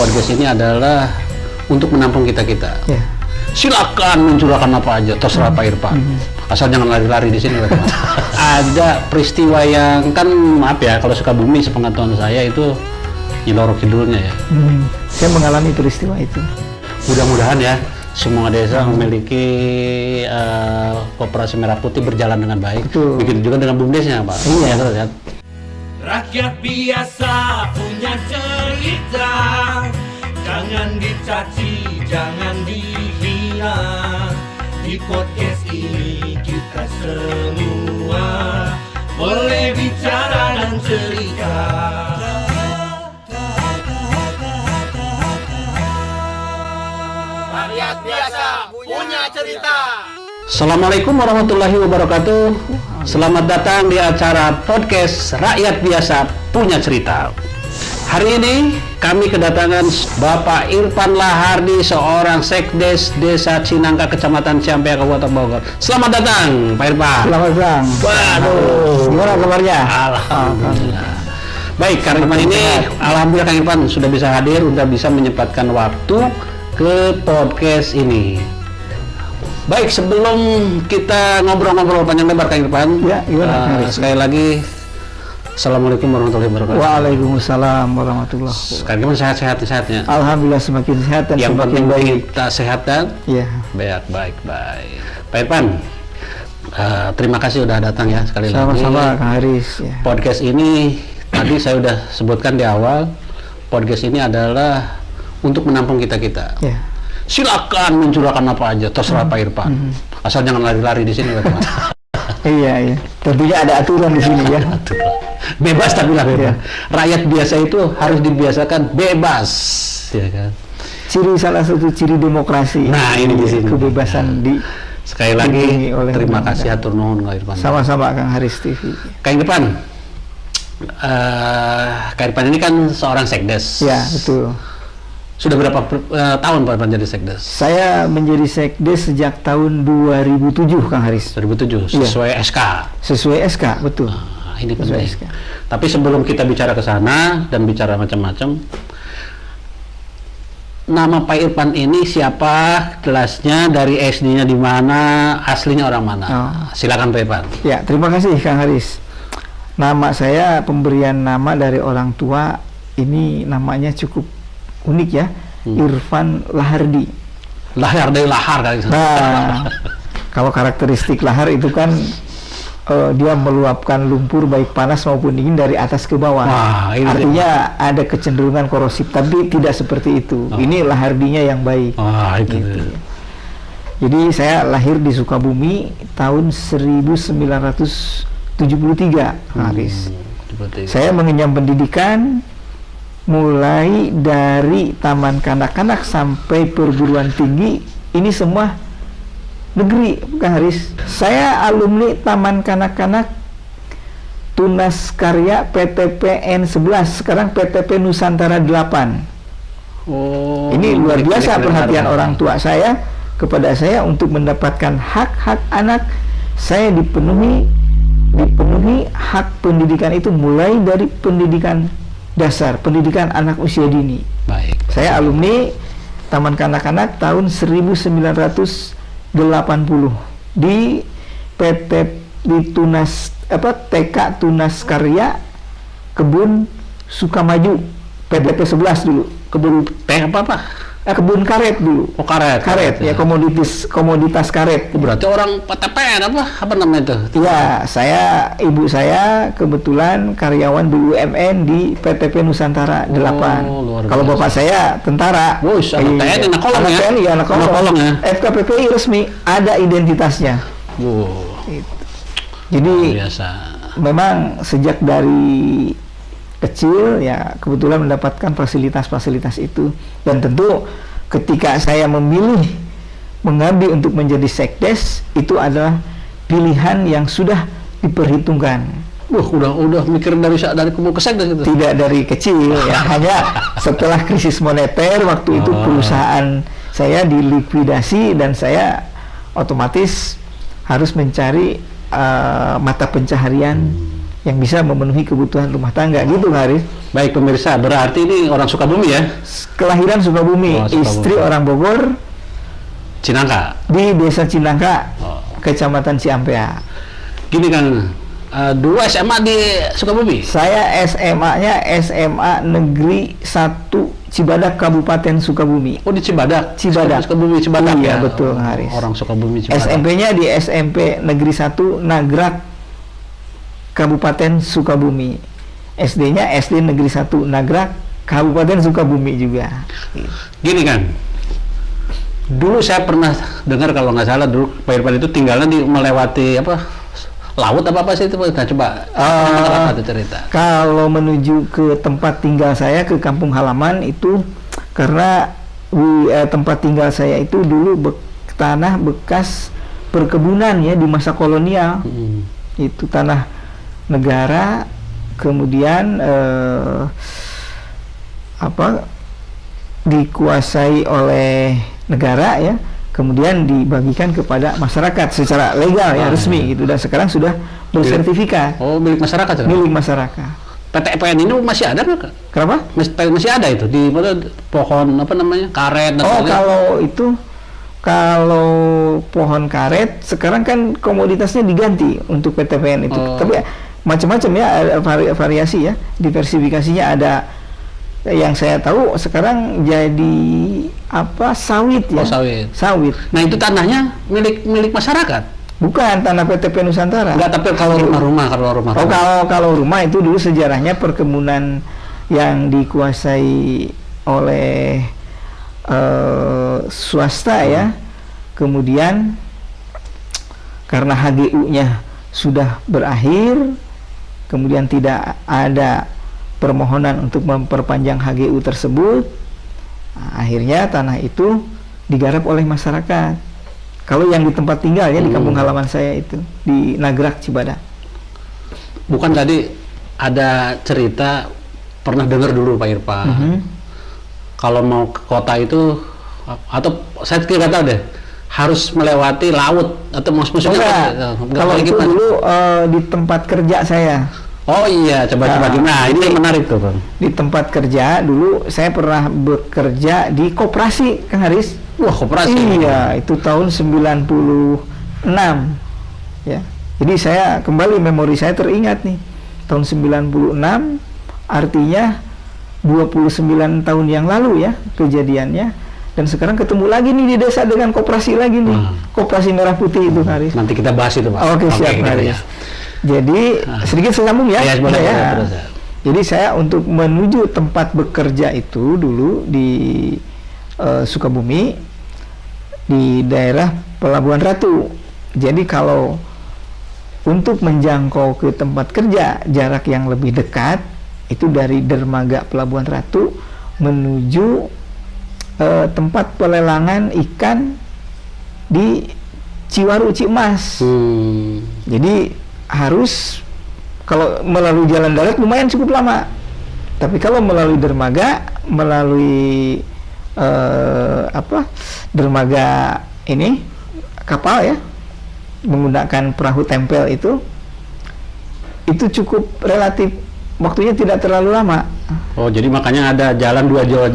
podcast ini adalah untuk menampung kita-kita. Ya. Silakan mencurahkan apa aja, terserah Pak Irfan. Asal jangan lari-lari di sini. Ada peristiwa yang kan, maaf ya, kalau Sukabumi sepengetahuan saya itu Nyiloro Kidulnya ya. Saya mengalami peristiwa itu. Mudah-mudahan ya semua desa memiliki Koperasi Merah Putih berjalan dengan baik. Betul. Begitu juga dengan BUMDesnya, Pak. Iya. Ya, terus ya. Rakyat biasa punya cerita, jangan dicaci, jangan dihina. Di podcast ini kita semua boleh bicara dan cerita. Rakyat biasa punya cerita. Assalamualaikum warahmatullahi wabarakatuh. Selamat datang di acara podcast Rakyat Biasa Punya Cerita. Hari ini kami kedatangan Bapak Irfan Lahardi, seorang sekdes Desa Cinangka, Kecamatan Ciampea, Kabupaten Bogor. Selamat datang, Pak Irfan. Selamat datang. Waduh, Gimana kabarnya? Alhamdulillah. Baik, Kang Irfan ini, alhamdulillah Kang Irfan sudah bisa hadir, sudah bisa menyempatkan waktu ke podcast ini. Baik, sebelum kita ngobrol-ngobrol panjang lebar Kang Irfan, Ya, gimana, sekali lagi Assalamualaikum warahmatullahi wabarakatuh. Waalaikumsalam warahmatullahi wabarakatuh. Kang Irfan sehat-sehatnya. Alhamdulillah semakin sehat dan Yang semakin penting baik. kita sehat dan Ya. baik. Pak Irfan, terima kasih sudah datang ya sekali lagi. Sama-sama Kang Haris. Ya. Podcast ini tadi saya sudah sebutkan di awal, podcast ini adalah untuk menampung kita-kita. Ya. Silakan mencurahkan apa aja, terserah Pak Irfan. Asal jangan lari-lari di sini, Pak Irfan. Iya. Tentunya ada aturan di sini ya. Bebas tapi lah bebas. Ya. Rakyat biasa itu harus dibiasakan bebas, ya kan? Salah satu ciri demokrasi. Nah, ini di sini. Kebebasan di Sekali lagi dilindungi oleh terima undang-undang. kasih hatur nuhun Kang Irfan. Sama-sama Kang Haris TV. Kang Irfan, Kang Irfan ini kan seorang sekdes. Ya, betul. Sudah berapa tahun Pak Irfan jadi sekdes? Saya menjadi sekdes sejak tahun 2007 Kang Haris. 2007, sesuai SK. Sesuai SK, betul. Nah, ini Sesuai penting. SK. Tapi sebelum kita bicara ke sana dan bicara macam-macam, nama Pak Irfan ini siapa, kelasnya, dari SD-nya di mana, aslinya orang mana? Silakan Pak Irfan. Ya, terima kasih Kang Haris. Nama saya, pemberian nama dari orang tua, ini namanya cukup unik ya, Irfan Lahardi. Lahar dari lahar kan? Nah, kalau karakteristik lahar itu kan dia meluapkan lumpur baik panas maupun dingin dari atas ke bawah. Wah, ini artinya ada kecenderungan korosif, tapi tidak seperti itu. Ini lahardinya yang baik. Wah, itu. Gitu. Jadi saya lahir di Sukabumi tahun 1973, Haris. Saya mengenyam pendidikan mulai dari taman kanak-kanak sampai perguruan tinggi, ini semua negeri, Kang Haris. Saya alumni Taman Kanak-kanak Tunas Karya PTPN 11, sekarang PTP Nusantara 8. Oh, Ini luar biasa perhatian benar. orang tua saya kepada saya untuk mendapatkan hak-hak anak. Saya dipenuhi hak pendidikan itu mulai dari pendidikan dasar, pendidikan anak usia dini. Baik. Saya alumni Taman Kanak-kanak tahun 1980 di PT di TK Tunas Karya Kebun Sukamaju, PTP 11 dulu. Kebun teh apa? Kebun karet dulu. Oh, karet. Ya, komoditas karet. Berarti orang PTPN apa namanya itu? Ya, ibu saya kebetulan karyawan BUMN di PTP Nusantara 8. luar Kalau biasa. bapak saya tentara. Wush, anak TNI, anak kolong ya? TNI, anak Anak kolong ya? FKPPI resmi, ada identitasnya. Wow, Jadi biasa. memang sejak dari kecil ya kebetulan mendapatkan fasilitas-fasilitas itu, dan tentu ketika saya memilih mengambil untuk menjadi sekdes, itu adalah pilihan yang sudah diperhitungkan. Wah, udah mikir dari kumpul ke sekdes gitu. Tidak dari kecil ya, hanya setelah krisis moneter waktu itu perusahaan saya dilikuidasi dan saya otomatis harus mencari mata pencaharian yang bisa memenuhi kebutuhan rumah tangga gitu Kang Haris. Baik pemirsa, berarti ini orang Sukabumi ya? Kelahiran Sukabumi, Oh, Sukabumi. istri orang Bogor, Cinangka. di Desa Cinangka, Oh. Kecamatan Ciampea. Gini kan, dulu SMA di Sukabumi. Saya SMA-nya SMA Negeri 1 Cibadak, Kabupaten Sukabumi. Oh di Cibadak. Cibadak. Sukabumi Cibadak Iya, ya. betul, Oh, Haris. orang Sukabumi Cibadak. SMP-nya di SMP Negeri 1 Nagrak, Kabupaten Sukabumi. SD-nya SD Negeri 1 Nagrak, Kabupaten Sukabumi juga. Gini kan, dulu saya pernah dengar kalau nggak salah dulu Pak Irfan itu tinggalnya di melewati apa laut apa sih itu? Nah, coba apa itu cerita? Kalau menuju ke tempat tinggal saya, ke kampung halaman itu, karena tempat tinggal saya itu dulu tanah bekas perkebunan ya di masa kolonial. Itu tanah negara, kemudian dikuasai oleh negara ya, kemudian dibagikan kepada masyarakat secara legal ya, resmi gitu, dan sekarang sudah bersertifikat Oh, milik masyarakat ya? milik masyarakat. PTPN ini masih ada nggak? Kenapa? Masih ada itu di mana pohon apa namanya karet dan Oh, sebagainya? kalau pohon karet sekarang kan komoditasnya diganti untuk PTPN itu. Oh. Tapi macam-macam ya, ada variasi ya, diversifikasinya ada. Yang saya tahu sekarang jadi sawit ya. Oh, sawit. Sawit. Nah itu tanahnya milik masyarakat. Bukan tanah PTP Nusantara. Enggak, tapi kalau rumah. Oh, kalau rumah itu dulu sejarahnya perkebunan yang dikuasai oleh swasta ya. Kemudian karena HGU-nya sudah berakhir, kemudian tidak ada permohonan untuk memperpanjang HGU tersebut, akhirnya tanah itu digarap oleh masyarakat. Kalau yang di tempat tinggalnya di kampung halaman saya itu di Nagrak Cibadak. Bukan tadi ada cerita pernah dengar dulu Pak Irfan. Kalau mau ke kota itu atau saya tidak tahu deh, harus melewati laut atau maksudnya Kalau itu dulu di tempat kerja saya. Oh iya, coba gimana? Nah, ini yang menarik tuh, Bang. Di tempat kerja dulu saya pernah bekerja di koperasi, Kang Haris. Wah, koperasi. Iya, itu tahun 96. Ya. Jadi saya kembali, memori saya teringat nih. Tahun 96 artinya 29 tahun yang lalu ya kejadiannya. Dan sekarang ketemu lagi nih di desa dengan koperasi lagi nih. Koperasi Merah Putih itu, Kang Haris. Nanti kita bahas itu, Pak. Oke, siap, gitu Haris. ya. Jadi sedikit sambung ya. Ya, boleh, terus, ya. Jadi saya untuk menuju tempat bekerja itu dulu di Sukabumi, di daerah Pelabuhan Ratu. Jadi kalau untuk menjangkau ke tempat kerja jarak yang lebih dekat itu dari dermaga Pelabuhan Ratu menuju tempat pelelangan ikan di Ciwaru Cimas. Jadi harus, kalau melalui jalan darat lumayan cukup lama, tapi kalau melalui dermaga, melalui dermaga ini kapal ya, menggunakan perahu tempel itu cukup relatif waktunya tidak terlalu lama. Oh, jadi makanya ada jalur. Iya,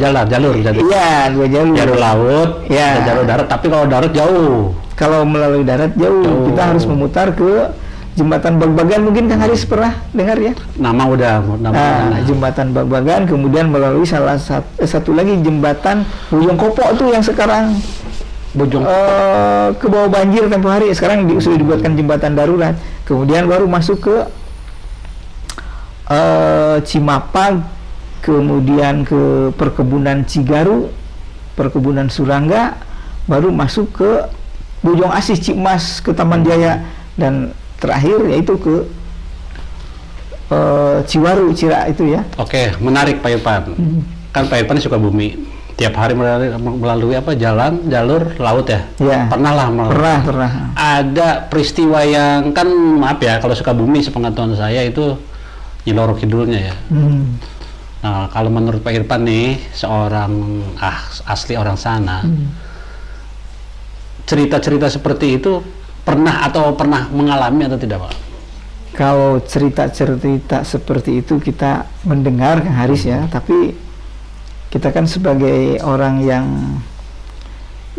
2 jalur. Jalur laut, ya. ada jalur darat, tapi kalau darat jauh. Kalau melalui darat jauh. Kita harus memutar ke Jembatan Bagbagan, mungkin Kang Haris pernah dengar ya? Nama. Jembatan Bagbagan, kemudian melalui satu lagi Jembatan Bojong Kopo tuh yang sekarang ke bawah banjir tempo hari, sekarang sudah dibuatkan jembatan darurat. Kemudian baru masuk ke Cimapag, kemudian ke perkebunan Cigaru, perkebunan Surangga, baru masuk ke Bojong Asih, Cimas, ke Taman Jaya, dan terakhir yaitu ke Ciwaru, Cira itu ya. Oke, menarik Pak Irfan. Kan Pak Irfan Sukabumi. Tiap hari melalui jalur laut ya? Ya. Pernah lah melalui. Pernah. Ada peristiwa yang kan, maaf ya, kalau Sukabumi sepengetahuan saya itu Nyiloro Kidulnya ya. Nah, kalau menurut Pak Irfan nih, seorang asli orang sana, cerita-cerita seperti itu pernah mengalami atau tidak, Pak? kalau cerita-cerita seperti itu kita mendengar, Kang Haris ya, tapi kita kan sebagai orang yang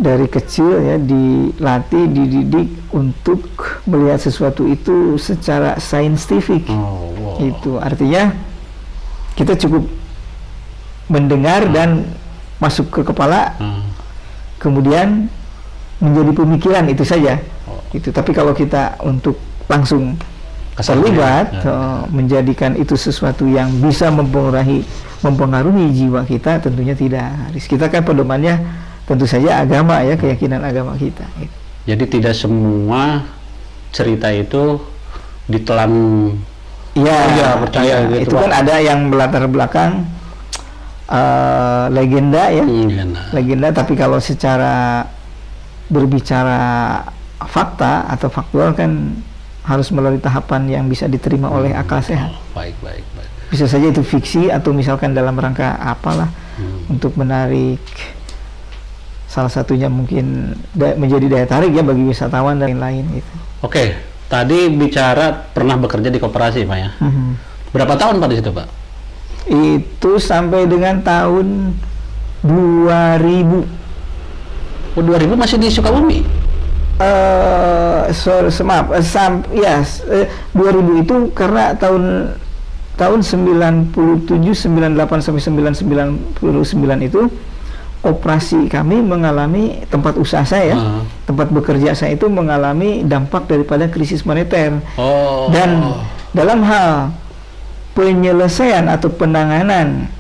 dari kecil ya dilatih, dididik untuk melihat sesuatu itu secara saintifik. Itu artinya kita cukup mendengar dan masuk ke kepala, kemudian menjadi pemikiran, itu saja. Itu. Tapi kalau kita untuk langsung terlibat, menjadikan itu sesuatu yang bisa mempengaruhi jiwa kita, tentunya tidak. Kita kan pedomannya tentu saja agama ya, keyakinan agama kita. Jadi tidak semua cerita itu ditelan. Iya, percaya gitu. Itu kan ada yang melatar belakang legenda ya. Legenda, tapi kalau secara berbicara fakta atau faktual kan harus melalui tahapan yang bisa diterima oleh akal sehat. Baik. Bisa saja itu fiksi atau misalkan dalam rangka apalah untuk menarik, salah satunya mungkin menjadi daya tarik ya bagi wisatawan dan lain-lain gitu. Oke, tadi bicara pernah bekerja di koperasi Pak ya. Berapa tahun Pak di situ Pak? Itu sampai dengan tahun 2000. 2000 masih di Sukabumi? 2000 itu karena tahun 97, 98 sampai 99 itu operasi kami mengalami, tempat usaha saya, tempat bekerja saya itu mengalami dampak daripada krisis moneter. Dan dalam hal penyelesaian atau penanganan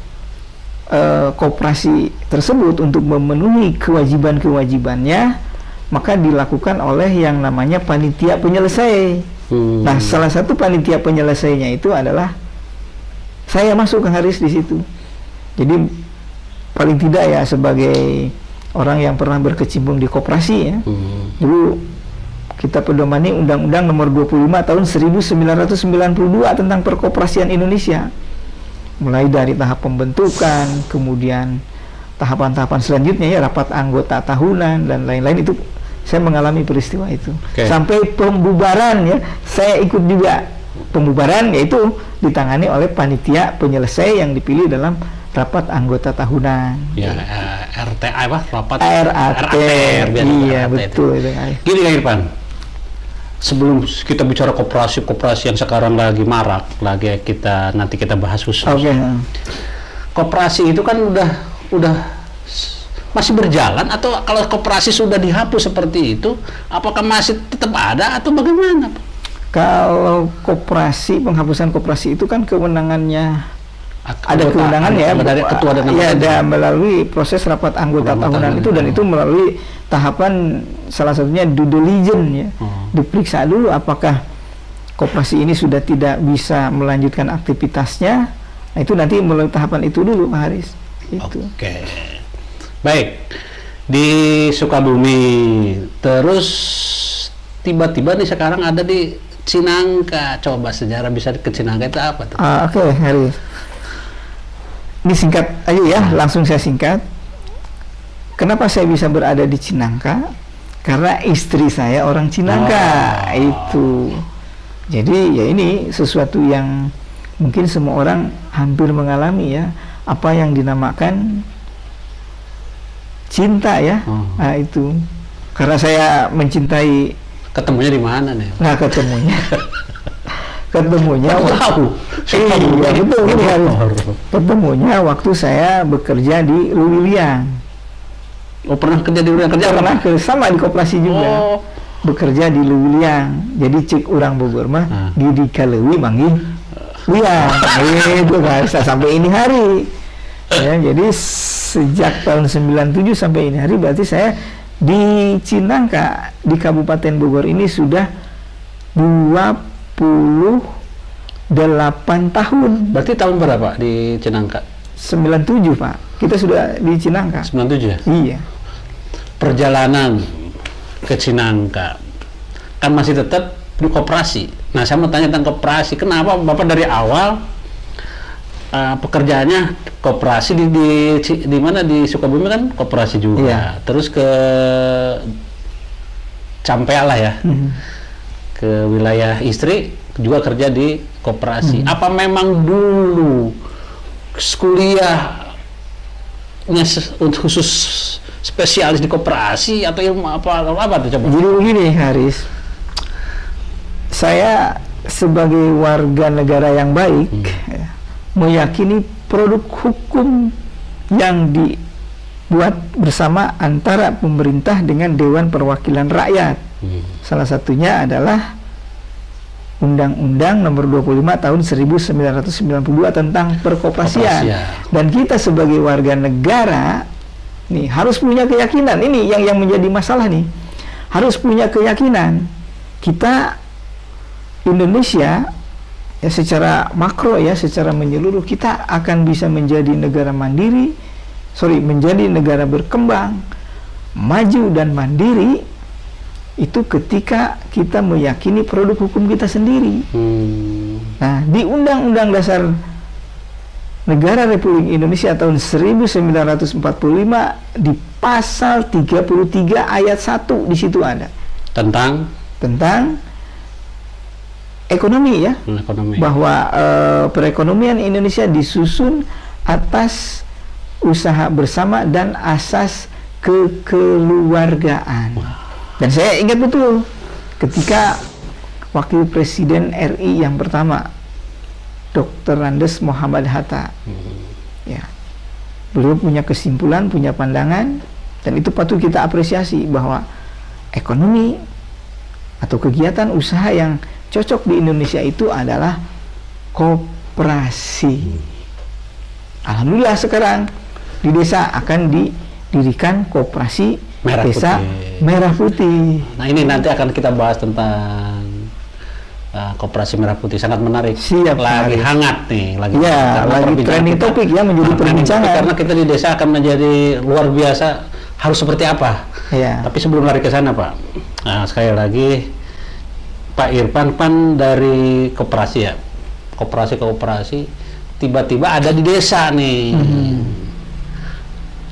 koperasi tersebut untuk memenuhi kewajiban-kewajibannya, maka dilakukan oleh yang namanya panitia penyelesai. Nah, salah satu panitia penyelesainya itu adalah saya masuk ke Haris di situ. Jadi paling tidak ya sebagai orang yang pernah berkecimpung di koperasi ya. Dulu kita pedomani Undang-Undang Nomor 25 tahun 1992 tentang perkoperasian Indonesia. Mulai dari tahap pembentukan, kemudian tahapan-tahapan selanjutnya ya rapat anggota tahunan dan lain-lain, itu saya mengalami peristiwa itu. Sampai pembubaran ya, saya ikut juga. Pembubaran yaitu ditangani oleh panitia penyelesai yang dipilih dalam rapat anggota tahunan. Ya, RTA apa? Rapat RAT. Iya, betul itu. Gini Kang Irfan, sebelum kita bicara koperasi yang sekarang lagi marak, nanti kita bahas khusus. Koperasi itu kan udah masih berjalan, atau kalau koperasi sudah dihapus seperti itu, apakah masih tetap ada atau bagaimana? Kalau koperasi, penghapusan koperasi itu kan kewenangannya ada kewenangan ya, ketua dan ya ada melalui proses rapat anggota tahunan itu, dan itu melalui tahapan salah satunya due diligence ya. Diperiksa dulu apakah koperasi ini sudah tidak bisa melanjutkan aktivitasnya. Nah, itu nanti melalui tahapan itu dulu Pak Haris. Itu. Oke. Baik. Di Sukabumi, terus tiba-tiba nih sekarang ada di Cinangka. Coba sejarah bisa ke Cinangka itu apa tuh? Oke, Haris. Ini singkat aja ya, langsung saya singkat. Kenapa saya bisa berada di Cinangka? Karena istri saya orang Cinangka. Itu. Jadi ya ini sesuatu yang mungkin semua orang hampir mengalami ya, apa yang dinamakan cinta ya. Nah, itu. Karena saya mencintai. Ketemunya di mana nih? Nah, ketemunya tahu. Iya, betul ini harus. Ketemunya waktu saya bekerja di Luwiliang. Oh, pernah kerja di Luwiliang? Pernah sama di koperasi juga. Bekerja di Luwiliang. Jadi cik urang Bogor mah di Kalewi manggih Liang. Itu kan sampai ini hari. Ya, jadi sejak tahun 97 sampai ini hari berarti saya di Cinangka di Kabupaten Bogor ini sudah 28 tahun. Berarti tahun berapa di Cinangka? 97 Pak. Kita sudah di Cinangka. 97 ya? Iya. Perjalanan ke Cinangka kan masih tetap di koperasi. Nah, saya mau tanya tentang koperasi. Kenapa Bapak dari awal pekerjaannya koperasi di mana di Sukabumi kan koperasi juga. Iya. Terus ke Campea lah ya. Ke wilayah istri juga kerja di koperasi. Apa memang dulu kuliahnya khusus spesialis di koperasi atau ilmu apa tuh coba? Jadi begini Haris, saya sebagai warga negara yang baik ya, meyakini produk hukum yang dibuat bersama antara pemerintah dengan Dewan Perwakilan Rakyat. Salah satunya adalah Undang-Undang Nomor 25 Tahun 1992 tentang perkoperasian. Dan kita sebagai warga negara nih harus punya keyakinan, ini yang menjadi masalah nih. Harus punya keyakinan kita Indonesia ya secara makro ya, secara menyeluruh kita akan bisa menjadi negara mandiri, menjadi negara berkembang, maju dan mandiri itu ketika kita meyakini produk hukum kita sendiri. Nah, di Undang-Undang Dasar Negara Republik Indonesia tahun 1945 di pasal 33 ayat 1 di situ ada tentang ekonomi ya, bahwa perekonomian Indonesia disusun atas usaha bersama dan asas kekeluargaan. Dan saya ingat betul ketika Wakil Presiden RI yang pertama, Dr. Andes Muhammad Hatta, ya, beliau punya kesimpulan, punya pandangan, dan itu patut kita apresiasi bahwa ekonomi atau kegiatan usaha yang cocok di Indonesia itu adalah koperasi. Alhamdulillah sekarang di desa akan didirikan koperasi desa Merah Putih. Nah ini nanti akan kita bahas tentang koperasi Merah Putih, sangat menarik. Siap, lagi hangat nih, lagi trending topik ya, menjadi perbincangan. Karena kita di desa akan menjadi luar biasa, harus seperti apa? Ya. Tapi sebelum lari ke sana Pak, sekali lagi Pak Irfan kan dari koperasi ya, koperasi tiba-tiba ada di desa nih.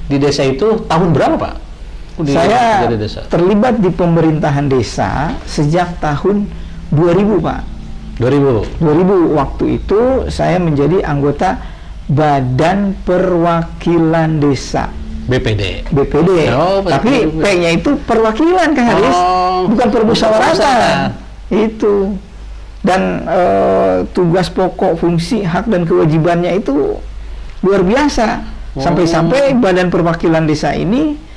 Di desa itu tahun berapa Pak? Saya terlibat di pemerintahan desa sejak tahun 2000 Pak. 2000 waktu itu saya menjadi anggota Badan Perwakilan Desa. BPD. Tapi P-nya itu perwakilan Kang Haris, bukan permusyawaratan. Itu. Dan tugas pokok, fungsi, hak dan kewajibannya itu luar biasa. Sampai-sampai Badan Perwakilan Desa ini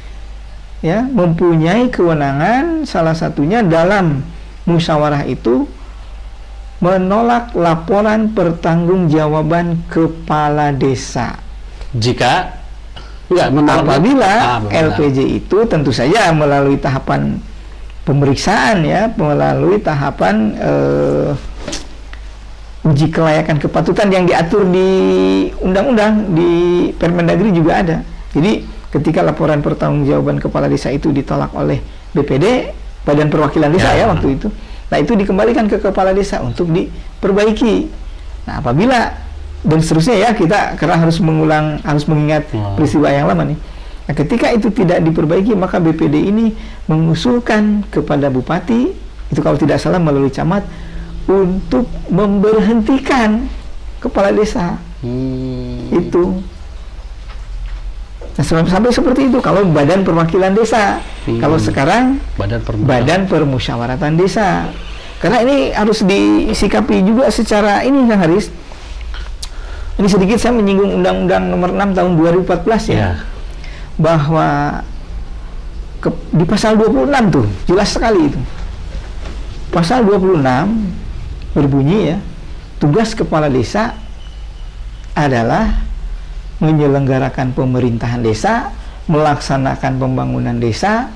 ya mempunyai kewenangan salah satunya dalam musyawarah itu menolak laporan pertanggungjawaban kepala desa jika apabila LPJ itu tentu saja melalui tahapan pemeriksaan ya, melalui tahapan uji kelayakan kepatutan yang diatur di undang-undang, di Permendagri juga ada. Jadi ketika laporan pertanggungjawaban kepala desa itu ditolak oleh BPD, Badan Perwakilan Desa ya waktu itu, nah itu dikembalikan ke kepala desa untuk diperbaiki. Nah apabila dan seterusnya ya, kita karena harus mengingat peristiwa yang lama nih. Nah ketika itu tidak diperbaiki, maka BPD ini mengusulkan kepada bupati, itu kalau tidak salah melalui camat, untuk memberhentikan kepala desa. Itu. Nah, sampai seperti itu kalau Badan Perwakilan Desa. Kalau sekarang Badan Permusyawaratan Desa. Karena ini harus disikapi juga secara ini Kang Haris. Ini sedikit saya menyinggung Undang-Undang Nomor 6 Tahun 2014 ya. Bahwa di pasal 26 tuh jelas sekali itu. Pasal 26 berbunyi ya, tugas kepala desa adalah menyelenggarakan pemerintahan desa, melaksanakan pembangunan desa,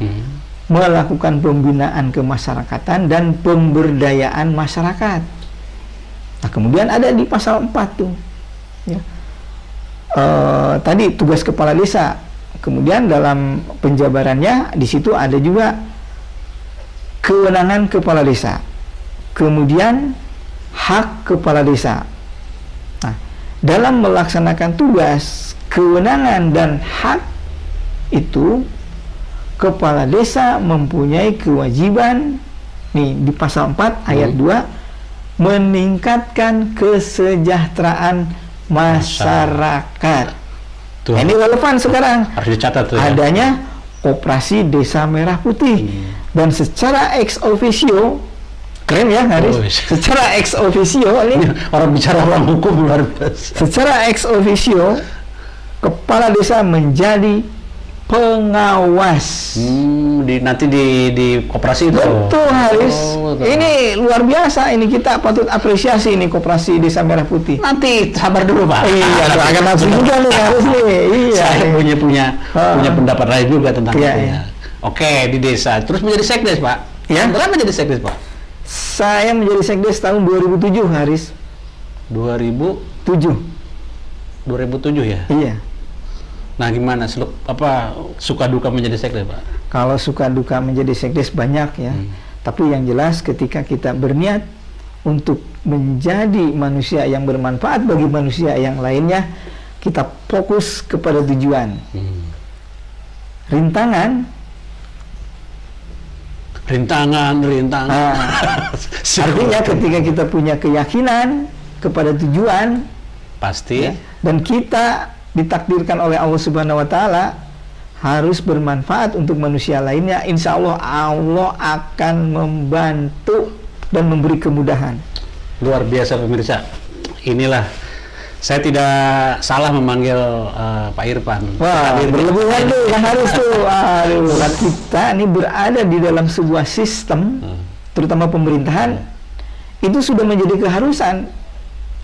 melakukan pembinaan kemasyarakatan dan pemberdayaan masyarakat. Nah, kemudian ada di pasal 4 tuh, ya. Tadi tugas kepala desa. Kemudian dalam penjabarannya di situ ada juga kewenangan kepala desa. Kemudian hak kepala desa. Dalam melaksanakan tugas, kewenangan dan hak itu kepala desa mempunyai kewajiban nih di pasal 4 ayat 2 meningkatkan kesejahteraan masyarakat. Tuh, Ini relevan sekarang. harus dicatat tuh ya. Adanya Koperasi Desa Merah Putih dan secara ex officio, keren ya Haris? Oh, iya. Secara ex officio ini, Orang bicara orang hukum luar biasa. secara ex officio kepala desa menjadi pengawas. Nanti di koperasi itu. Betul Haris. Oh, betul. Ini luar biasa. Ini kita patut apresiasi ini Koperasi Desa Merah Putih. Nanti sabar dulu Pak. Iya, akan nafsu juga nih Haris nih. Iya. Saya punya pendapat lain juga tentang Iya, itu iya. ya. Oke, di desa. Terus menjadi sekdes Pak. Ya. Berapa menjadi sekdes Pak? Saya menjadi sekdes tahun 2007 Haris. 2007 ya. Iya. Nah, gimana suka duka menjadi sekdes Pak? Kalau suka duka menjadi sekdes banyak ya. Tapi yang jelas ketika kita berniat untuk menjadi manusia yang bermanfaat bagi manusia yang lainnya, kita fokus kepada tujuan. Rintangan. Artinya ketika kita punya keyakinan kepada tujuan pasti ya, dan kita ditakdirkan oleh Allah Subhanahu wa taala harus bermanfaat untuk manusia lainnya, insya Allah Allah akan membantu dan memberi kemudahan. Luar biasa pemirsa. Inilah, saya tidak salah memanggil Pak Irfan. Wah, berlebihan tuh kan harus tuh. Aduh, kita ini berada di dalam sebuah sistem, terutama pemerintahan, itu sudah menjadi keharusan.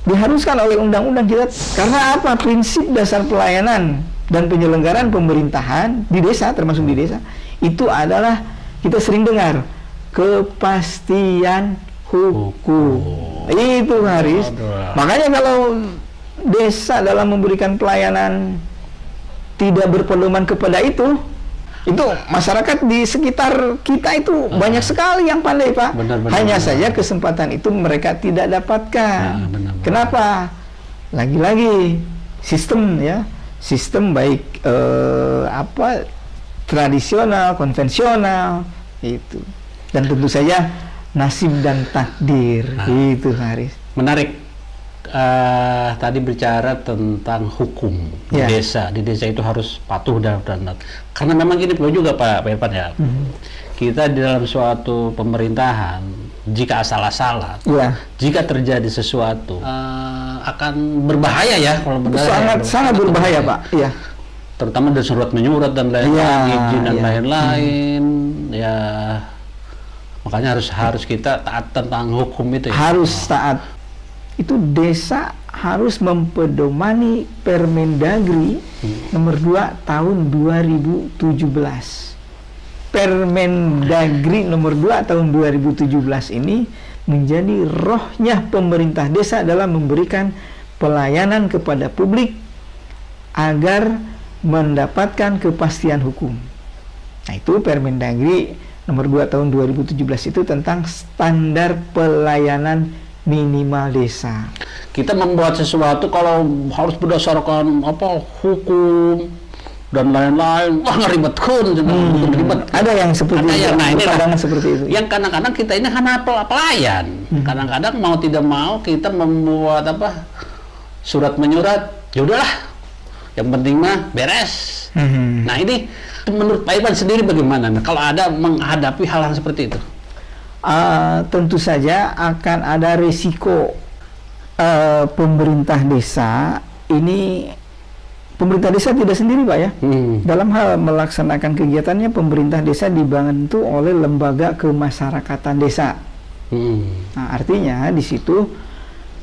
Diharuskan oleh undang-undang kita. Karena apa? Prinsip dasar pelayanan dan penyelenggaraan pemerintahan di desa, termasuk di desa, itu adalah, kita sering dengar, kepastian hukum. Itu Haris. Makanya kalau desa dalam memberikan pelayanan tidak berpedoman kepada itu masyarakat di sekitar kita itu banyak sekali yang pandai Pak. Hanya saja kesempatan itu mereka tidak dapatkan. Kenapa? Lagi-lagi sistem ya, sistem baik tradisional, konvensional itu, dan tentu saja nasib dan takdir. Itu Haris. Menarik. Tadi bicara tentang hukum di desa. Di desa itu harus patuh dan karena memang gini juga Pak Irfan ya. Kita di dalam suatu pemerintahan, jika asal-asalan, jika terjadi sesuatu akan berbahaya ya kalau benar. Sangat berbahaya Pak. Iya. Terutama dari surat menyurat dan lain-lain, izin dan lain-lain. Ya, makanya harus kita taat tentang hukum itu. Ya? Harus taat. Itu desa harus mempedomani Permendagri nomor 2 tahun 2017. Permendagri nomor 2 tahun 2017 ini menjadi rohnya pemerintah desa dalam memberikan pelayanan kepada publik agar mendapatkan kepastian hukum. Nah, itu Permendagri nomor 2 tahun 2017 itu tentang standar pelayanan minimal desa. Kita membuat sesuatu kalau harus berdasarkan hukum dan lain-lain, wah ngeribet ribet. Ada yang seperti itu. Nah, ini seperti itu. Yang kadang-kadang kita ini hanya pelayan. Kadang-kadang mau tidak mau kita membuat surat menyurat. Ya udahlah, yang penting mah beres. Nah, ini menurut Pak Irfan sendiri bagaimana? Nah, kalau ada menghadapi hal-hal seperti itu? Tentu saja akan ada risiko. Pemerintah desa ini, pemerintah desa tidak sendiri Pak ya. Dalam hal melaksanakan kegiatannya, pemerintah desa dibantu oleh lembaga kemasyarakatan desa. Nah, artinya di situ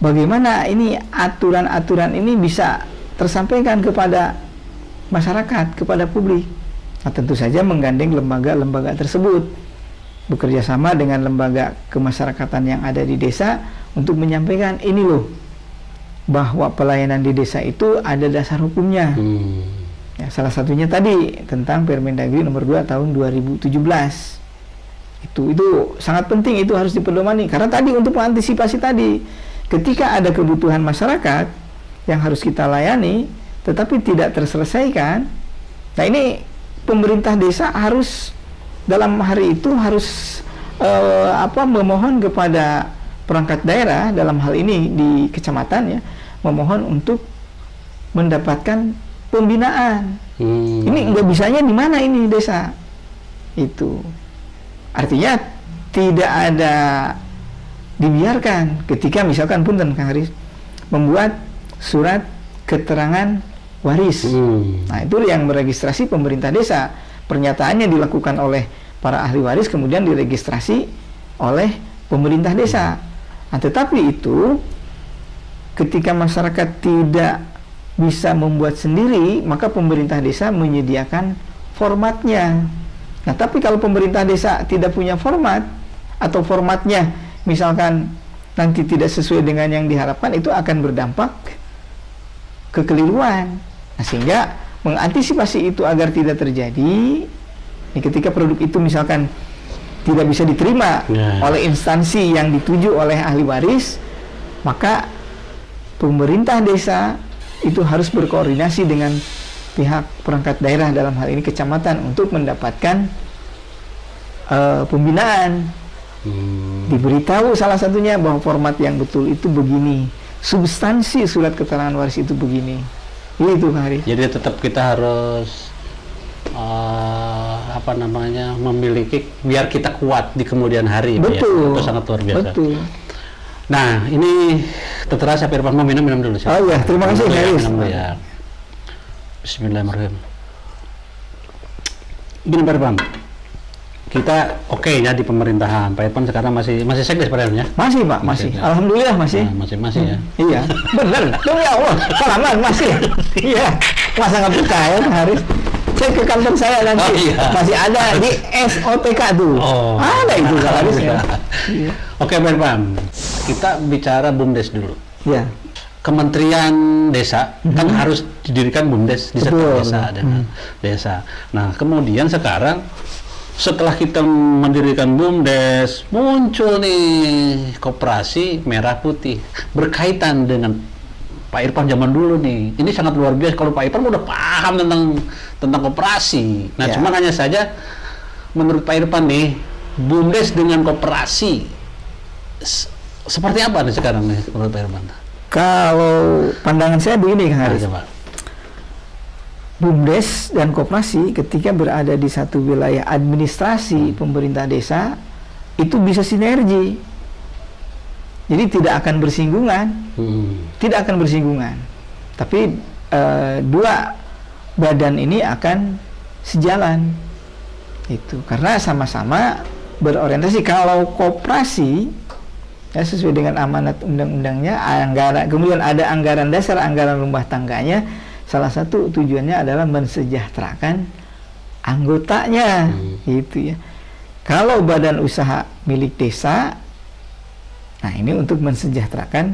bagaimana ini aturan-aturan ini bisa tersampaikan kepada masyarakat, kepada publik. Nah, tentu saja menggandeng lembaga-lembaga tersebut, bekerja sama dengan lembaga kemasyarakatan yang ada di desa untuk menyampaikan ini loh, bahwa pelayanan di desa itu ada dasar hukumnya. Ya, salah satunya tadi tentang Permendagri nomor 2 tahun 2017. Itu sangat penting, itu harus dipedomani karena tadi untuk mengantisipasi tadi ketika ada kebutuhan masyarakat yang harus kita layani tetapi tidak terselesaikan. Nah, ini pemerintah desa harus dalam hari itu harus memohon kepada perangkat daerah dalam hal ini di kecamatan ya memohon untuk mendapatkan pembinaan. Ini nggak bisanya di mana ini desa itu, artinya tidak ada dibiarkan ketika misalkan punten Kang Haris membuat surat keterangan waris. Nah itu yang meregistrasi pemerintah desa, pernyataannya dilakukan oleh para ahli waris kemudian diregistrasi oleh pemerintah desa. Nah tetapi itu ketika masyarakat tidak bisa membuat sendiri, maka pemerintah desa menyediakan formatnya. Nah, tapi kalau pemerintah desa tidak punya format atau formatnya misalkan nanti tidak sesuai dengan yang diharapkan, itu akan berdampak kekeliruan. Nah, sehingga mengantisipasi itu agar tidak terjadi, ketika produk itu misalkan tidak bisa diterima oleh instansi yang dituju oleh ahli waris, maka pemerintah desa itu harus berkoordinasi dengan pihak perangkat daerah, dalam hal ini kecamatan, untuk mendapatkan pembinaan. Diberitahu salah satunya bahwa format yang betul itu begini, substansi surat keterangan waris itu begini. Itu Kang Haris. Jadi tetap kita harus memiliki biar kita kuat di kemudian hari. Betul. Ya. Itu sangat luar biasa. Betul. Nah, ini terserah siapa Irfan mau minum dulu. Oh iya, terima kasih Kang Haris. Ya. Bismillahirrahmanirrahim. Gini Pak Irfan, kita ya di pemerintahan. Pak Irfan sekarang masih sekdes sebenarnya? Masih Pak, masih. Alhamdulillah masih. Nah, masih ya. Iya, benar. Demi Allah, salaman masih. Iya, masa nggak percaya Kang Haris? Cek ke kantor saya nanti, masih ada di SOTK tuh. Ada itu Kang Haris ya. Oke Pak Irfan, kita bicara BUMDes dulu. Ya. Kementerian Desa kan harus didirikan BUMDes di setiap desa dengan desa. Nah, kemudian sekarang setelah kita mendirikan BUMDes, muncul nih koperasi merah putih berkaitan dengan Pak Irfan zaman dulu nih. Ini sangat luar biasa kalau Pak Irfan udah paham tentang koperasi. Nah, cuma hanya saja menurut Pak Irfan nih, BUMDes dengan koperasi seperti apa nih sekarang nih menurut Pak Irfan? Kalau pandangan saya begini Kang Haris. Pak. BUMDes dan koperasi ketika berada di satu wilayah administrasi pemerintah desa itu bisa sinergi. Jadi tidak akan bersinggungan. Tidak akan bersinggungan. Tapi dua badan ini akan sejalan. Itu karena sama-sama berorientasi. Kalau koperasi ya sesuai dengan amanat undang-undangnya, kemudian ada anggaran dasar, anggaran rumah tangganya, salah satu tujuannya adalah mensejahterakan anggotanya. Gitu ya. Kalau badan usaha milik desa, nah ini untuk mensejahterakan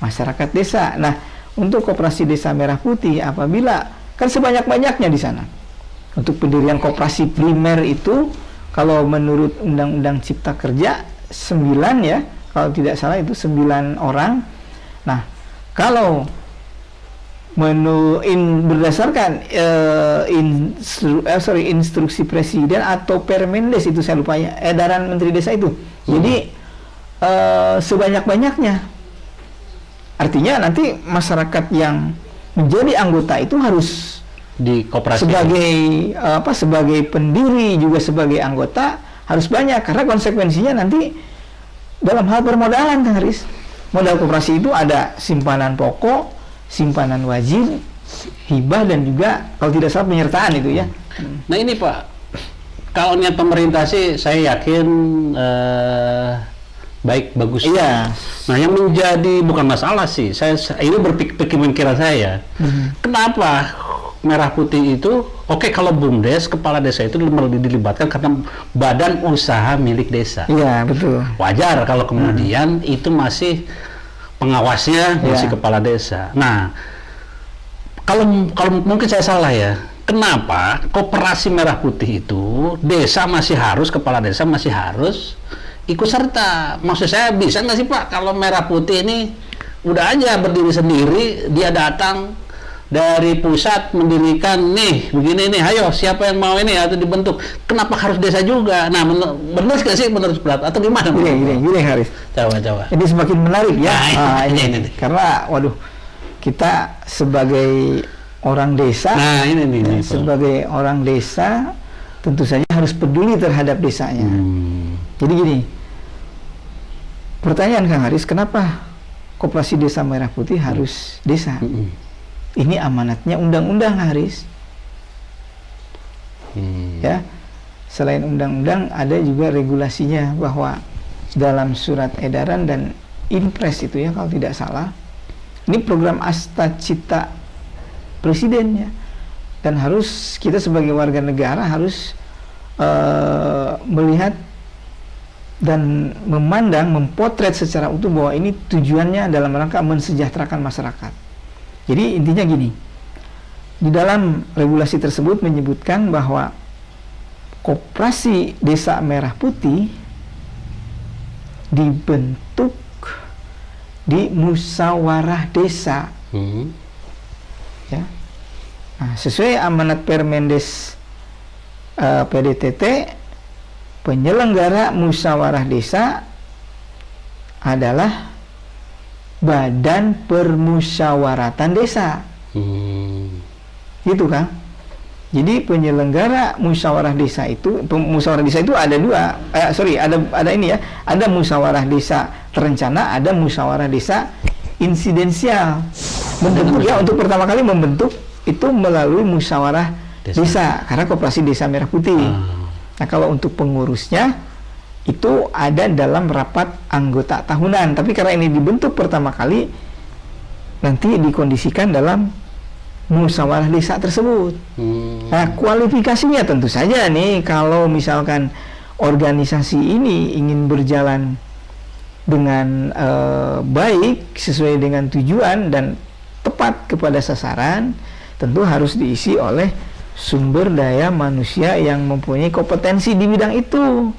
masyarakat desa. Nah, untuk koperasi desa merah putih, apabila kan sebanyak-banyaknya di sana, untuk pendirian koperasi primer itu kalau menurut Undang-Undang Cipta Kerja 9 ya, kalau tidak salah itu 9 orang. Nah, kalau berdasarkan instruksi presiden atau Permendes itu saya lupa ya, edaran Menteri Desa itu. Jadi sebanyak-banyaknya. Artinya nanti masyarakat yang menjadi anggota itu harus di koperasi sebagai pendiri juga sebagai anggota harus banyak, karena konsekuensinya nanti dalam hal permodalan Kang Haris. Modal koperasi itu ada simpanan pokok, simpanan wajib, hibah, dan juga kalau tidak salah penyertaan itu ya. Nah ini Pak, kalau niat pemerintah sih saya yakin baik, bagus. Iya. Nah yang menjadi bukan masalah sih, ini berpikiran saya, kenapa merah putih itu kalau BUMDes, kepala desa itu dilibatkan karena badan usaha milik desa. Iya, betul. Wajar kalau kemudian itu masih pengawasnya masih kepala desa. Nah, kalau mungkin saya salah ya, kenapa koperasi merah putih itu kepala desa masih harus ikut serta? Maksud saya bisa nggak sih Pak kalau merah putih ini udah aja berdiri sendiri, dia datang dari pusat mendirikan nih begini nih, ayo siapa yang mau ini atau dibentuk, kenapa harus desa juga? Nah, benar nggak sih menurut Prat atau gimana? Gini Haris. Coba. Ini semakin menarik ya. Ini. Karena waduh, kita sebagai orang desa, sebagai orang desa tentu saja harus peduli terhadap desanya. Jadi gini, pertanyaan Kang Haris, kenapa Koperasi Desa Merah Putih harus desa? Ini amanatnya undang-undang, Haris. Ya, selain undang-undang ada juga regulasinya, bahwa dalam surat edaran dan impres itu ya kalau tidak salah, ini program Astacita Presidennya, dan harus kita sebagai warga negara harus melihat dan memandang, mempotret secara utuh bahwa ini tujuannya dalam rangka mensejahterakan masyarakat. Jadi intinya gini, di dalam regulasi tersebut menyebutkan bahwa Koperasi Desa Merah Putih dibentuk di musyawarah desa. Ya. Nah, sesuai amanat Permendes PDTT, penyelenggara musyawarah desa adalah Badan Permusyawaratan Desa. Gitu kan? Jadi penyelenggara musyawarah desa itu ada dua. Ada ini ya. Ada musyawarah desa terencana, ada musyawarah desa insidensial. Membentuk ya, untuk pertama kali membentuk itu melalui musyawarah desa karena Koperasi Desa Merah Putih. Nah, kalau untuk pengurusnya itu ada dalam rapat anggota tahunan, tapi karena ini dibentuk pertama kali, nanti dikondisikan dalam musyawarah desa tersebut. Nah, kualifikasinya tentu saja nih, kalau misalkan organisasi ini ingin berjalan dengan baik, sesuai dengan tujuan dan tepat kepada sasaran, tentu harus diisi oleh sumber daya manusia yang mempunyai kompetensi di bidang itu.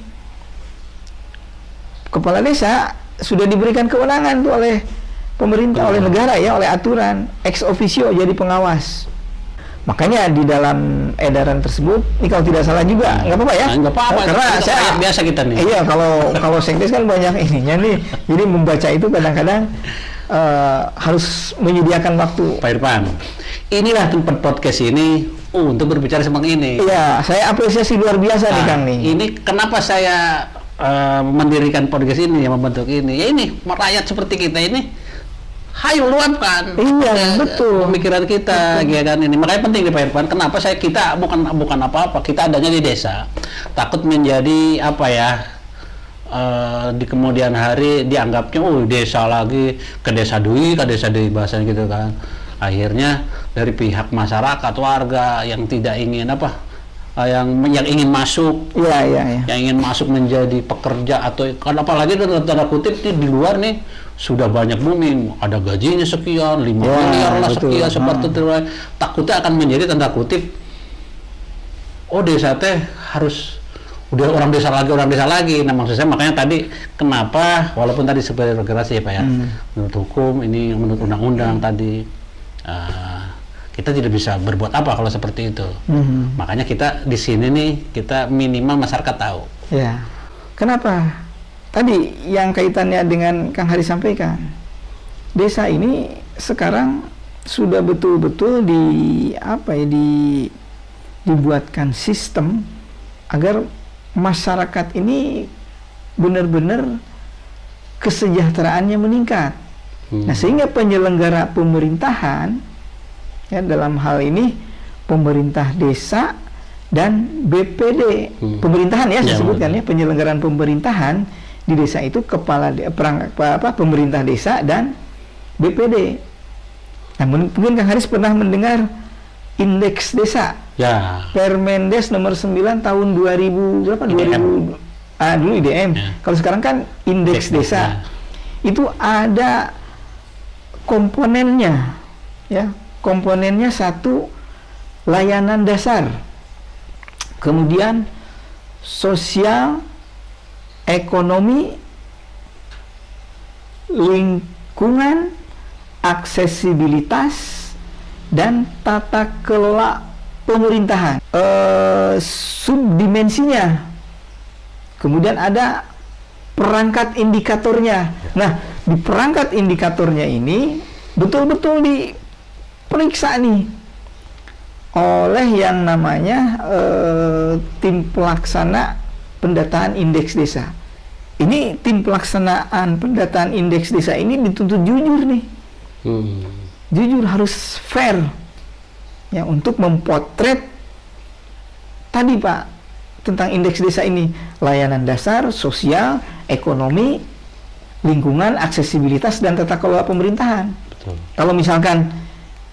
Kepala desa sudah diberikan kewenangan tuh oleh pemerintah, oleh negara ya, oleh aturan, ex officio jadi pengawas. Makanya di dalam edaran tersebut, ini kalau tidak salah juga, nggak apa-apa ya? Nggak apa-apa, karena saya biasa kita nih. Iya, kalau sekdes kan banyak ininya nih, jadi membaca itu kadang-kadang harus menyediakan waktu. Pak Irfan, inilah tempat podcast ini untuk berbicara seperti ini. Iya, saya apresiasi luar biasa nih Kang nih. Ini kenapa saya mendirikan podcast ini, yang membentuk ini. Ya ini, rakyat seperti kita ini, hayu luapkan. Iya, betul. Pemikiran kita, ya kan ini. Makanya penting nih Pak Irfan. Kenapa kita bukan apa-apa, kita adanya di desa. Takut menjadi apa ya? Di kemudian hari dianggapnya desa lagi, ke desa dui bahasa gitu kan. Akhirnya dari pihak masyarakat, warga yang tidak ingin yang ingin masuk, yang ingin masuk menjadi pekerja atau apalagi tanda kutip di luar nih sudah banyak booming, ada gajinya sekian, 5 miliar lah sekian, seperti itu. Takutnya akan menjadi tanda kutip, desa teh harus udah orang desa lagi. Nah, maksud saya makanya tadi kenapa walaupun tadi sebagai regulasi ya Pak ya, menurut hukum ini, menurut undang-undang tadi kita tidak bisa berbuat apa kalau seperti itu. Makanya kita di sini nih, kita minimal masyarakat tahu. Ya. Kenapa? Tadi yang kaitannya dengan Kang Hari sampaikan, desa ini sekarang sudah betul-betul dibuatkan sistem agar masyarakat ini benar-benar kesejahteraannya meningkat. Nah, sehingga penyelenggara pemerintahan, ya, dalam hal ini pemerintah desa dan BPD, pemerintahan ya saya sebutkan ya, penyelenggaraan pemerintahan di desa itu pemerintah desa dan BPD. Nah, mungkin Kang Haris pernah mendengar indeks desa. Ya. Permendes nomor 9 tahun 2000 berapa? IDM. Dulu IDM. Ya. Kalau sekarang kan indeks desa. Itu ada komponennya. Ya. Komponennya satu, layanan dasar. Kemudian sosial, ekonomi, lingkungan, aksesibilitas, dan tata kelola pemerintahan. Subdimensinya, kemudian ada perangkat indikatornya. Nah, di perangkat indikatornya ini betul-betul diperiksa nih oleh yang namanya tim pelaksana pendataan indeks desa. Ini tim pelaksanaan pendataan indeks desa ini dituntut jujur nih. Jujur, harus fair ya untuk mempotret tadi Pak tentang indeks desa ini, layanan dasar, sosial, ekonomi, lingkungan, aksesibilitas, dan tata kelola pemerintahan. Betul. Kalau misalkan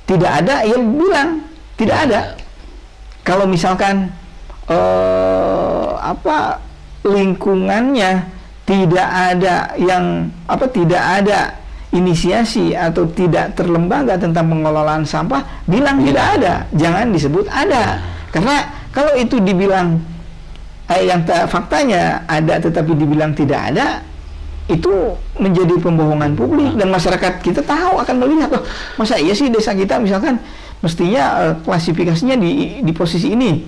tidak ada, ya bilang tidak ada. Kalau misalkan lingkungannya tidak ada tidak ada inisiasi atau tidak terlembaga tentang pengelolaan sampah, bilang tidak ada, jangan disebut ada. Karena kalau itu dibilang faktanya ada tetapi dibilang tidak ada, itu menjadi pembohongan publik dan masyarakat kita tahu akan melihat, oh, masa iya sih desa kita misalkan mestinya klasifikasinya di posisi ini,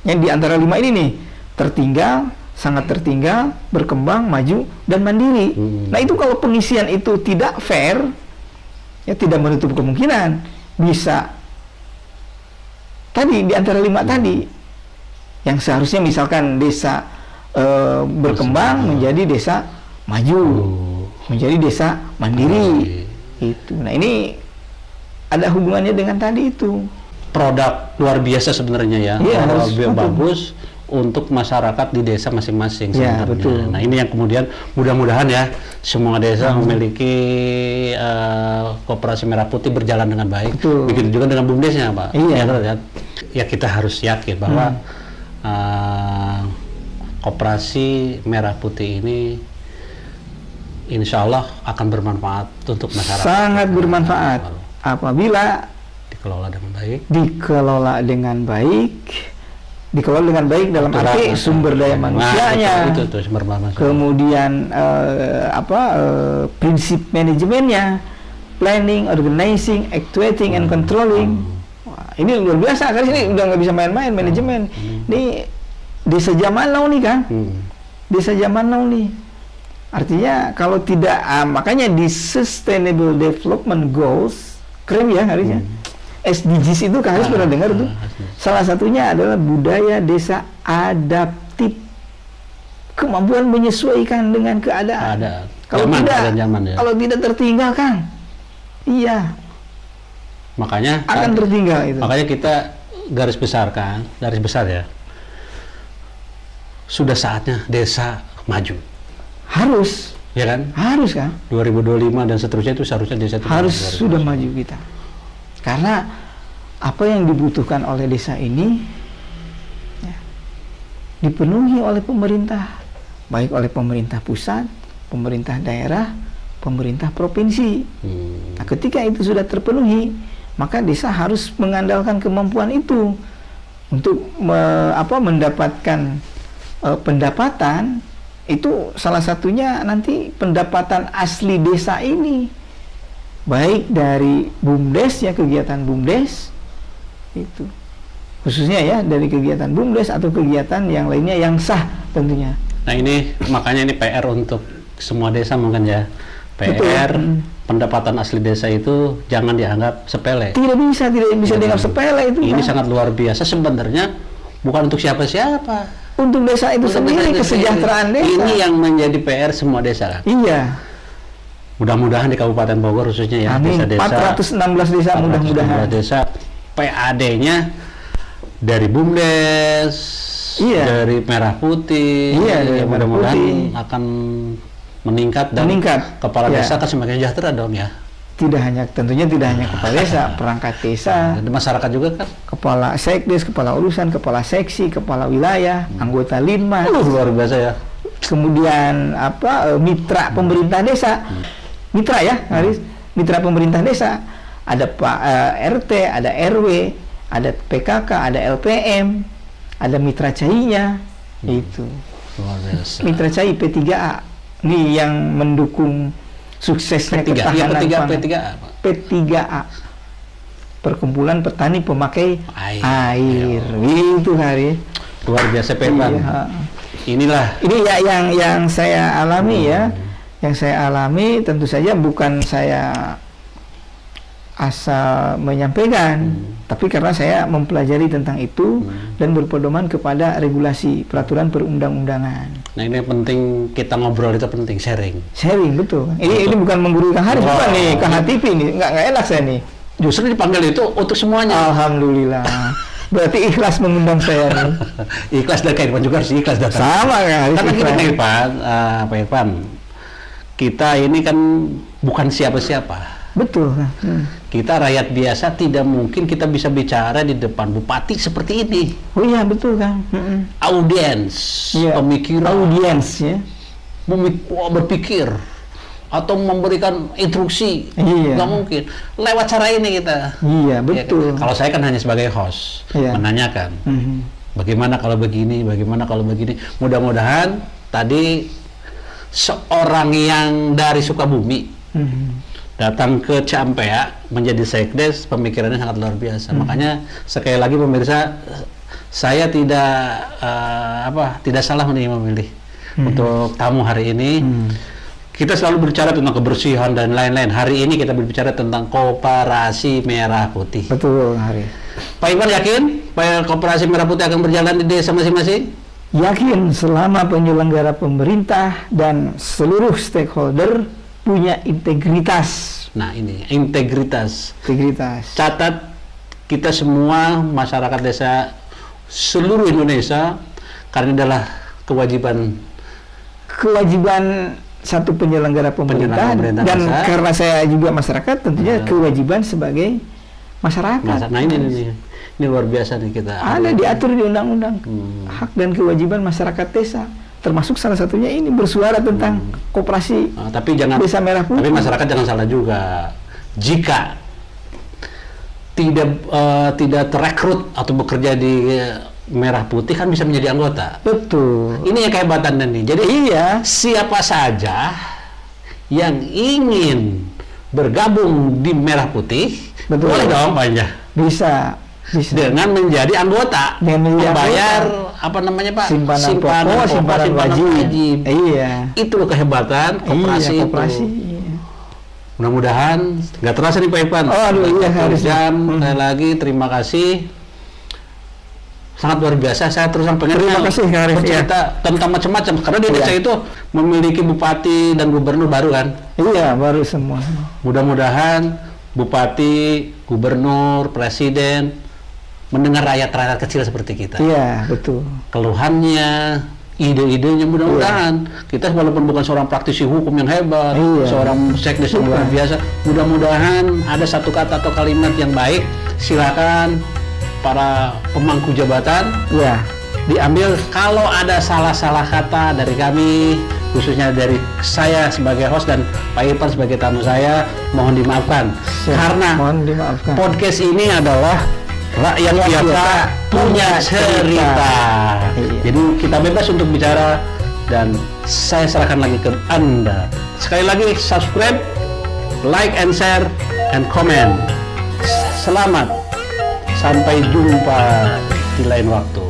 yang di antara 5 ini nih, tertinggal, sangat tertinggal, berkembang, maju, dan mandiri. Nah itu kalau pengisian itu tidak fair, ya tidak menutup kemungkinan bisa tadi di antara 5 tadi, yang seharusnya misalkan desa berkembang menjadi desa maju, menjadi desa mandiri. Itu. Nah ini ada hubungannya dengan tadi itu. Produk luar biasa sebenarnya ya. Iya, harus bagus untuk masyarakat di desa masing-masing Ya, sebenarnya. betul. Nah ini yang kemudian mudah-mudahan ya semua desa memiliki Koperasi Merah Putih berjalan dengan baik. Betul. Begitu juga dengan BUMDesnya Pak. Iya. Ya kita harus yakin bahwa Koperasi Merah Putih ini insya Allah akan bermanfaat untuk masyarakat. Sangat bermanfaat apabila dikelola dengan baik. Dikelola dengan baik dalam arti sumber daya manusianya, itu sumber manusia. kemudian prinsip manajemennya, planning, organizing, actuating, and controlling. Wah, ini luar biasa, karena ini udah nggak bisa main-main manajemen. Ini desa zaman now nih kan, desa zaman now nih. Artinya kalau tidak, makanya di Sustainable Development Goals, keren ya harusnya. SDGs itu kan harus pernah dengar tuh. Salah satunya adalah budaya desa adaptif, kemampuan menyesuaikan dengan keadaan. Kalau tidak tertinggal kan, iya. Makanya akan tertinggal itu. Makanya kita garis besar ya. Sudah saatnya desa maju. Harus. Ya kan? Harus kan? 2025 dan seterusnya itu seharusnya desa itu harus sudah maju kita. Karena apa yang dibutuhkan oleh desa ini ya, dipenuhi oleh pemerintah, baik oleh pemerintah pusat, pemerintah daerah, pemerintah provinsi. Nah, ketika itu sudah terpenuhi, maka desa harus mengandalkan kemampuan itu untuk mendapatkan pendapatan. Itu salah satunya nanti pendapatan asli desa ini, baik dari BUMDes ya, kegiatan BUMDes itu khususnya ya, dari kegiatan BUMDes atau kegiatan yang lainnya yang sah tentunya. Nah ini makanya ini PR untuk semua desa mungkin ya. PR pendapatan asli desa itu jangan dianggap sepele. Tidak bisa dianggap sepele itu. Ini Pak, sangat luar biasa sebenarnya, bukan untuk siapa-siapa. untuk desa itu sendiri, kesejahteraan desa. Ini yang menjadi PR semua desa kan? Iya. Mudah-mudahan di Kabupaten Bogor khususnya ya, Amin. desa-desa 416 desa mudah-mudahan. Desa PAD-nya dari BUMDes, dari Merah Putih, dari mudah-mudahan akan meningkat dan kepala desa akan semakin sejahtera dong ya. Tentunya tidak hanya kepala desa, perangkat desa, dan masyarakat juga kan, kepala sekdes, kepala urusan, kepala seksi, kepala wilayah, anggota linmas, luar biasa ya. Kemudian mitra pemerintah desa, mitra ya, Haris, mitra pemerintah desa, ada Pak RT, ada RW, ada PKK, ada LPM, ada mitra CAI-nya, itu. Luar biasa. Mitra CAI P3A, nih yang mendukung suksesnya ketahanan pangan. P3A. Perkumpulan Petani Pemakai Air. Itu hari. Luar biasa Pak Irfan. Iya. Inilah Ini ya yang saya alami ya. Yang saya alami tentu saja bukan saya asal menyampaikan, tapi karena saya mempelajari tentang itu dan berpedoman kepada regulasi peraturan perundang-undangan. Nah ini yang penting, kita ngobrol itu penting, sharing. Sharing, betul. Ini bukan menggurui Kang Haris, bukan nih, Kang HTP nih, nggak enak saya nih. Justru dipanggil itu untuk semuanya. Alhamdulillah. Berarti ikhlas mengundang saya nih. Ikhlas dan Kak Irfan juga harus ikhlas datang. Sama Kang Haris. Karena kita ikhlas. Kak Irfan, Pak Irfan, kita ini kan bukan siapa-siapa. Betul. Kita rakyat biasa, tidak mungkin kita bisa bicara di depan bupati seperti ini. Oh iya betul Kang. Audiens, Iya. pemikiran, Audiens ya. berpikir atau memberikan instruksi, Iya. nggak mungkin. Lewat cara ini kita. Iya Ya, betul. kalau saya kan hanya sebagai host, Iya. menanyakan. Mhm. Bagaimana kalau begini, bagaimana kalau begini. Mudah-mudahan tadi seorang yang dari Sukabumi Mhm. datang ke Ciampea menjadi sekdes, pemikirannya sangat luar biasa. Makanya sekali lagi pemirsa, saya tidak salah memilih untuk tamu hari ini. Kita selalu berbicara tentang kebersihan dan lain-lain. Hari ini kita berbicara tentang Koperasi Merah Putih. Betul Hari. Pak Irfan yakin Koperasi Merah Putih akan berjalan di desa masing-masing? Yakin selama penyelenggara pemerintah dan seluruh stakeholder punya integritas. Nah ini, integritas. Integritas. Catat, kita semua masyarakat desa seluruh Indonesia, karena adalah kewajiban Satu penyelenggara pemerintah, Penyelenggara dan pemerintah, karena saya juga masyarakat, tentunya kewajiban sebagai masyarakat. Nah ini luar biasa nih kita. Ada diatur di undang-undang hak dan kewajiban masyarakat desa, termasuk salah satunya ini bersuara tentang koperasi Tapi jangan, Desa Merah Putih. tapi masyarakat jangan salah juga. Jika tidak terekrut atau bekerja di Merah Putih, kan bisa menjadi anggota. Betul. Ini yang kehebatannya nih. Jadi Iya. siapa saja yang ingin bergabung di Merah Putih, Betul. boleh dong Pak Anja, Bisa. dengan menjadi anggota, Dengan menjadi membayar anggota. apa namanya Pak, Simpanan pokok, simpanan wajib. Iya. Itu loh kehebatan koperasi, Iya, koperasi. itu. Iya. Mudah-mudahan nggak terasa nih Pak Irfan. Oh, aduh, iya, Satu harus. jam. Sekali lagi terima kasih. Sangat luar biasa. Saya terus pengen Terima kasih, Kak Arif. bercerita tentang macam-macam. Karena di desa itu memiliki bupati dan gubernur baru kan. Iya, baru semua. Mudah-mudahan bupati, gubernur, presiden mendengar rakyat-rakyat kecil seperti kita. Iya, betul. Keluhannya, ide-idenya, mudah-mudahan kita walaupun bukan seorang praktisi hukum yang hebat, Iya. seorang sekdes yang luar biasa, mudah-mudahan ada satu kata atau kalimat yang baik. Silakan para pemangku jabatan Iya. diambil. Kalau ada salah-salah kata dari kami, khususnya dari saya sebagai host dan Pak Irfan sebagai tamu saya, mohon dimaafkan. Siap. Karena Mohon dimaafkan. podcast ini adalah rakyat biasa punya cerita. Iya. Jadi kita bebas untuk bicara dan saya serahkan lagi ke Anda. Sekali lagi subscribe, like and share and comment. Selamat, sampai jumpa di lain waktu.